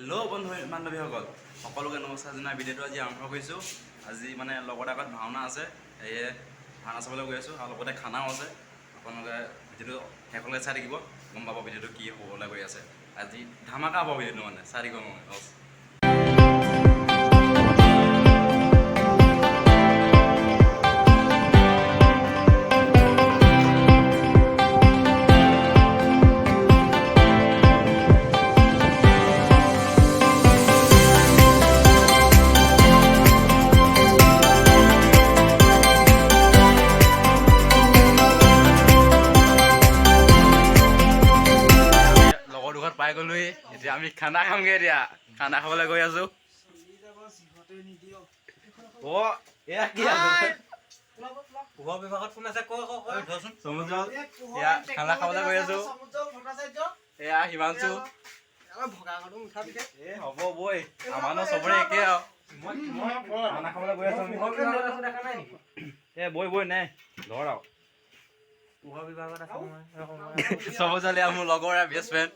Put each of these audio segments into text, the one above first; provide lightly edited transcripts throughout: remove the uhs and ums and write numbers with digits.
Hello' বন্ধু বান্ধৱীসকল সকলোকে নমস্কাৰ জনাই ভিডিঅ'টো আজি আৰম্ভ কৰিছোঁ। আজি মানে লগৰ আগত ভাওনা আছে, সেয়ে ভাওনা চাবলৈ গৈ আছোঁ আৰু লগতে খানাও আছে। আপোনালোকে ভিডিঅ'টো শেষলৈ চাই থাকিব, গম পাব ভিডিঅ'টো কি হ'বলৈ গৈ আছে। আজি ধামাকা হ'ব ভিডিঅ'টো, মানে চাই থাকিব মই। পাই গ'লোহি, এতিয়া আমি খানা খামগৈ। এতিয়া খানা খাবলৈ গৈ আছো। এয়া কি বিভাগত কোন আছে খানা খাবলৈ গৈ আছো। এয়া হিমাংশু। হ'ব বৈ, আমাৰ চবৰে একে আৰু খানা খাবলৈ গৈ আছো। বৈ বৈ নাই ধৰ আৰু চব চালে মোৰ লগৰ বেষ্ট ফ্ৰেণ্ড।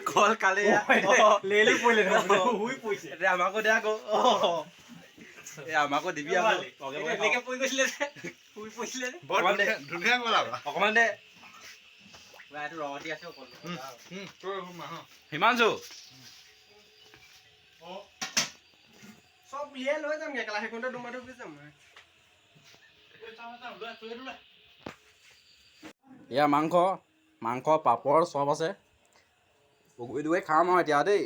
কল কালি আমাকো দে আকৌ, আমাকো দিবি অকমান দে। হিমাংশু চব উলিয়াই লৈ যাম, একেলা সেইখনতে দুমাটো গুচি যাম। এয়া মাংস পাপৰ চব আছে। খাম আৰু এতিয়া দেই।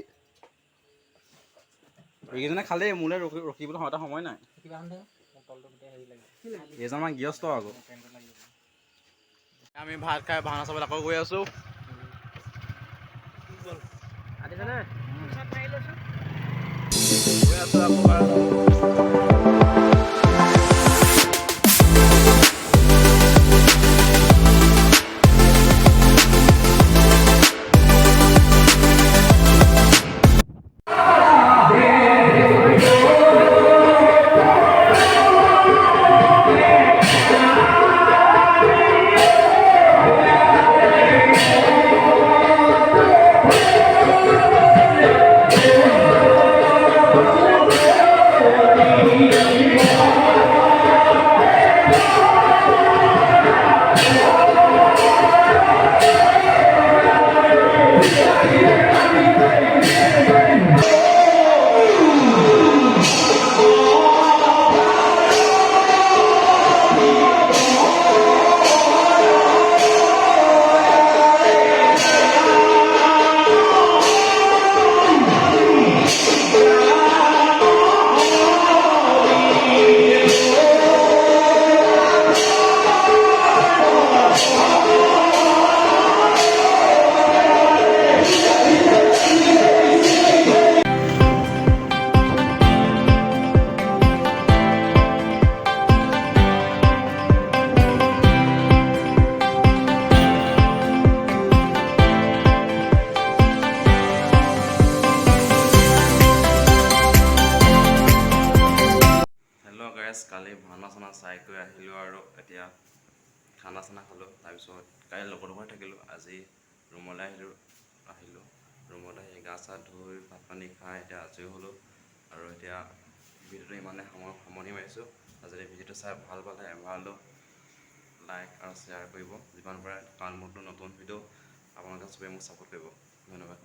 এইকেইজনে খালেই, মোলৈ ৰখিবলৈ এটা সময় নাই। এইজনমান গৃহস্থ আকৌ। আমি ভাত খাই ভাওনা চাবলৈ আকৌ গৈ আছো। গৈ আছো আকৌ। কালি ভাওনা চানা চাই কৰি আহিলোঁ আৰু এতিয়া খানা চানা খালোঁ। তাৰপিছত কালি লগৰ ঘৰত থাকিলোঁ। আজি ৰুমলৈ আহিলোঁ। ৰুমত আহি গা চা ধুই ভাত পানী খাই এতিয়া আজৰি হ'লোঁ। আৰু এতিয়া ভিডিঅ'টো ইমানে সামৰণি মাৰিছোঁ। আৰু যদি ভিডিঅ'টো চাই ভাল পালে এবাৰলৈ লাইক আৰু শ্বেয়াৰ কৰিব যিমান পাৰে, কাৰণ মোৰতো নতুন ভিডিঅ' আপোনালোকে চবেই মোক ছাপোৰ্ট কৰিব। ধন্যবাদ।